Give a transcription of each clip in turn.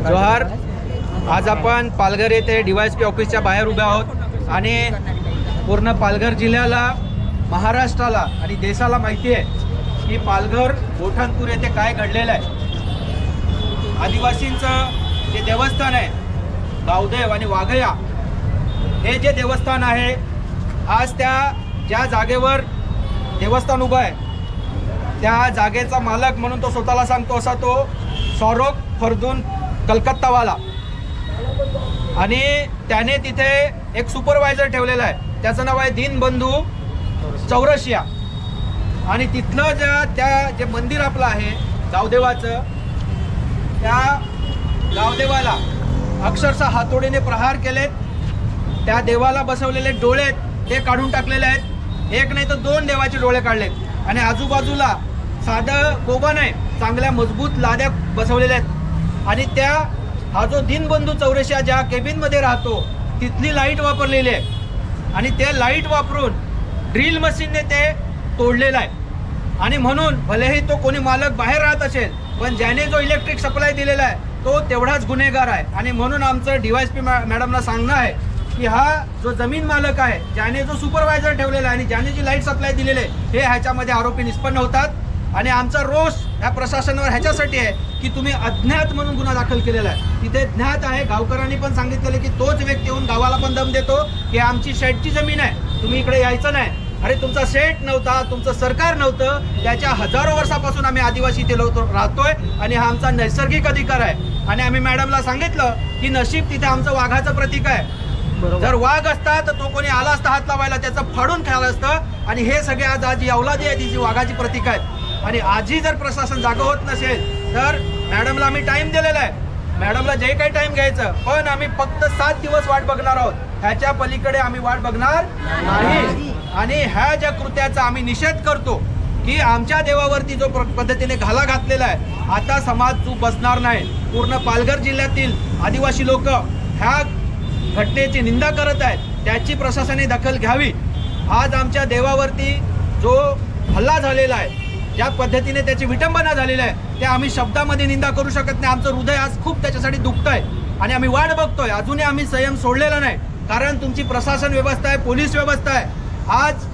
जोहार। आज आपण पालघर येथे DYSP ऑफिसच्या बाहेर उभे आहोत आणि पूर्ण पालघर जिल्ह्याला, महाराष्ट्राला आणि देशाला माहिती आहे की पालघर बोठानपूर येथे काय घडलेलं आहे। आदिवासींचं जे देवस्थान आहे गावदेव आणि वाघया, हे जे देवस्थान आहे, आज ज्या जागेवर देवस्थान उभं आहे त्या जागेचा मालक म्हणून तो स्वतःला सांगतो असा तो सौरभ फरदून कलकत्तावाला, आणि त्याने तिथे एक सुपरवायझर ठेवलेला आहे, त्याचं नाव आहे दीनबंधू चौरसिया। आणि तिथलं जे मंदिर आपलं आहे गावदेवाचं, त्या गावदेवाला अक्षरशः हातोडीने प्रहार केलेत, त्या देवाला बसवलेले डोळे ते काढून टाकलेले आहेत, एक नाही तर दोन देवाचे डोळे काढलेत आणि आजूबाजूला साधं कोबा नाही, चांगल्या मजबूत लाद्या बसवलेल्या आहेत। आणि हा जो दीनबंधू चौरसिया ज्या केबिनमध्ये राहतो तिथली लाईट वापरलेली आहे आणि ते लाईट वापरून ड्रिल मशीनने ते तोडलेलं आहे। आणि म्हणून भलेही तो कोणी मालक बाहेर राहत असेल, पण ज्याने जो इलेक्ट्रिक सप्लाय दिलेला आहे तो तेवढाच गुन्हेगार आहे। आणि म्हणून आमचं DYSP मॅडमला सांगणं आहे की हा जो जमीन मालक आहे, ज्याने जो सुपरवायझर ठेवलेला आहे आणि ज्याने जी लाईट सप्लाय दिलेली आहे, हे ह्याच्यामध्ये आरोपी निष्पन्न होतात। आणि आमचा रोष या प्रशासनावर ह्याच्यासाठी आहे की तुम्ही अज्ञात म्हणून गुन्हा दाखल केलेला आहे, तिथे ज्ञात आहे। गावकऱ्यांनी पण सांगितलेलं की तोच व्यक्ती येऊन गावाला पण दम देतो की आमची शेटची जमीन आहे, तुम्ही इकडे यायचं नाही। अरे तुमचा शेट नव्हता, तुमचं सरकार नव्हतं, त्याच्या हजारो वर्षापासून आम्ही आदिवासी इथे राहतोय आणि हा आमचा नैसर्गिक अधिकार आहे। आणि आम्ही मॅडमला सांगितलं की नशीब तिथे आमचं वाघाचं प्रतीक आहे, जर वाघ असता तर तो कोणी आला असता हात लावायला, त्याचं फाडून खायला असतं। आणि हे सगळे आज जी अवलादी आहे ती वाघाची प्रतीक आहेत। आणि आजही जर प्रशासन जागं होत नसेल तर मॅडमला आम्ही टाइम दिलेला आहे, मॅडमला जे काही टाइम घ्यायचं, पण आम्ही फक्त 7 दिवस वाट बघणार आहोत, ह्याच्या पलीकडे आम्ही वाट बघणार नाही। आणि ह्या ज्या कृत्याचा आम्ही निषेध करतो की आमच्या देवावरती जो पद्धतीने घाला घातलेला आहे, आता समाज चूप बसणार नाही। पूर्ण पालघर जिल्ह्यातील आदिवासी लोक ह्या घटनेची निंदा करत आहेत, त्याची प्रशासनाने दखल घ्यावी। आज आमच्या देवावरती जो हल्ला झालेला आहे, ज्या पद्धतीने त्याची विटंबना झालेली आहे, ते आम्ही शब्दामध्ये निंदा करू शकत नाही। आमचं हृदय आज खूप त्याच्यासाठी दुखतंय आणि आम्ही वाट बघतोय, अजूनही आम्ही संयम सोडलेला नाही, कारण तुमची प्रशासन व्यवस्था आहे, पोलीस व्यवस्था आहे। आज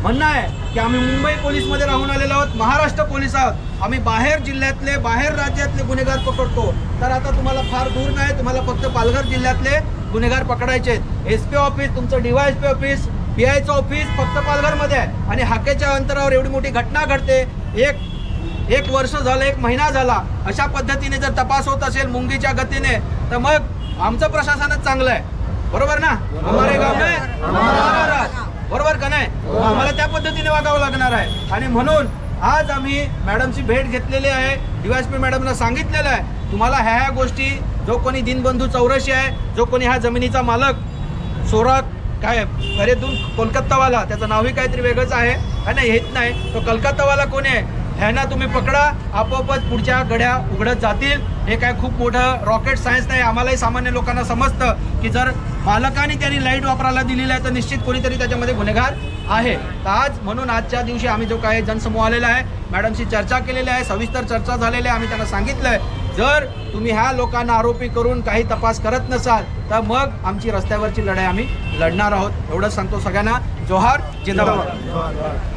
म्हणणं आहे की आम्ही मुंबई पोलीसमध्ये राहून आलेलो आहोत, महाराष्ट्र पोलीस आहोत, आम्ही बाहेर जिल्ह्यातले, बाहेर राज्यातले गुन्हेगार पकडतो, तर आता तुम्हाला फार दूर नाही, तुम्हाला फक्त पालघर जिल्ह्यातले गुन्हेगार पकडायचे आहेत। SP ऑफिस, तुमचं DYSP ऑफिस, PIचं ऑफिस फक्त पालघरमध्ये आहे आणि हाकेच्या अंतरावर एवढी मोठी घटना घडते, एक वर्ष झालं, 1 महिना झाला, अशा पद्धतीने जर तपास होत असेल मुंगीच्या गतीने, तर मग आमचं प्रशासनच चांगलं आहे, बरोबर ना? हमारे गाव में हमारा राज, बरोबर का नाही? आम्हाला त्या पद्धतीने वागावं लागणार आहे। आणि म्हणून आज आम्ही मॅडमची भेट घेतलेली आहे, DYSP मॅडमला सांगितलेलं आहे तुम्हाला ह्या गोष्टी, जो कोणी दीनबंधू चौरसिया आहे, जो कोणी ह्या जमिनीचा मालक सोरग काय फरेदून कोलकातावाला, त्याचं नावही काहीतरी वेगळंच आहे, नाही येत नाही, तो कलकत्तावाला कोण आहे, ह्यांना तुम्ही पकडा, आपोआपच पुढच्या गड्या उघडत जातील। हे काय खूप मोठं रॉकेट सायन्स नाही, आम्हालाही सामान्य लोकांना समजतं की जर मालकाने त्यांनी लाईट वापरायला दिलेली आहे तर निश्चित कोणीतरी त्याच्यामध्ये गुन्हेगार आहे। तर आज म्हणून आजच्या दिवशी आम्ही जो काही जनसमूह आलेला आहे, मॅडमशी चर्चा केलेली आहे, सविस्तर चर्चा झालेली आहे। आम्ही त्यांना सांगितलंय जर तुम्ही ह्या लोकांना आरोपी करून काही तपास करत नसाल तर मग आमची रस्त्यावरची लढाई आम्ही लढणार आहोत, एवढंच सांगतो सगळ्यांना। जोहार, जिंदाबाद।